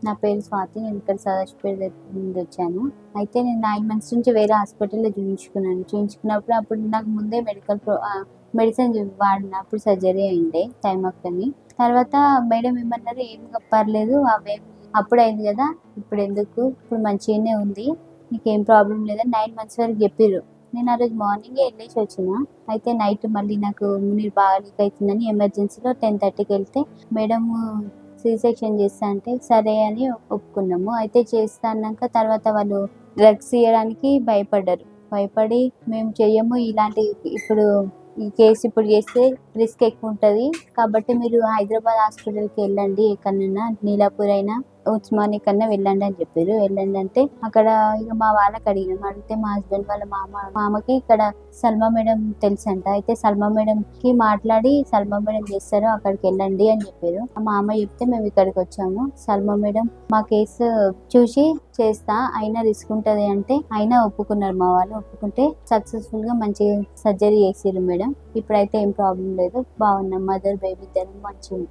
నా పేరు స్వాతి. నేను ఇక్కడ సదాశివపేట నుండి వచ్చాను. అయితే నేను 9 మంత్స్ నుంచి వేరే హాస్పిటల్లో చూయించుకున్నప్పుడు అప్పుడు నాకు ముందే మెడిసిన్ వాడినప్పుడు సర్జరీ అయిండే థైమాక్టమీ. తర్వాత మేడం ఏమన్నారు, ఏం పర్లేదు అప్పుడు అయింది కదా, ఇప్పుడు ఎందుకు, ఇప్పుడు మంచిగానే ఉంది, నీకేం ప్రాబ్లం లేదని 9 మంత్స్ వరకు చెప్పిర్రు. నేను ఆ రోజు మార్నింగే వెళ్ళేసి వచ్చిన. అయితే నైట్ మళ్ళీ నాకు నీరు బాగా లీక్ అవుతుందని ఎమర్జెన్సీలో 10:30కి వెళ్తే మేడం సి సెక్షన్ చేస్తా అంటే సరే అని ఒప్పుకున్నాము. అయితే చేస్తా అన్నాక తర్వాత వాళ్ళు డ్రగ్స్ ఇవ్వడానికి భయపడి మేము చెయ్యము ఇలాంటి, ఇప్పుడు ఈ కేసు ఇప్పుడు చేస్తే రిస్క్ ఎక్కువ ఉంటుంది కాబట్టి మీరు హైదరాబాద్ హాస్పిటల్కి వెళ్ళండి, ఎక్కడన్నా నీలాపూర్ అయినా ఉస్మానియా కన్నా వెళ్ళండి అని చెప్పారు. వెళ్ళండి అంటే అక్కడ ఇక మా వాళ్ళకి అడిగితే మా హస్బెండ్ వాళ్ళ మామకి ఇక్కడ సల్మా మేడం తెలుసు అంట. అయితే సల్మా మేడం కి మాట్లాడి సల్మా మేడం చేస్తారు, అక్కడికి వెళ్ళండి అని చెప్పారు. మా అమ్మ చెప్తే మేము ఇక్కడికి వచ్చాము. సల్మా మేడం మా కేసు చూసి చేస్తా, అయినా రిస్క్ ఉంటది అంటే అయినా ఒప్పుకున్నారు. మా వాళ్ళు ఒప్పుకుంటే సక్సెస్ఫుల్ గా మంచిగా సర్జరీ చేసిర్రు మేడం. ఇప్పుడైతే ఏం ప్రాబ్లం లేదు, బాగున్నాం. మదర్ బేబీ ఇద్దరు మంచిగా.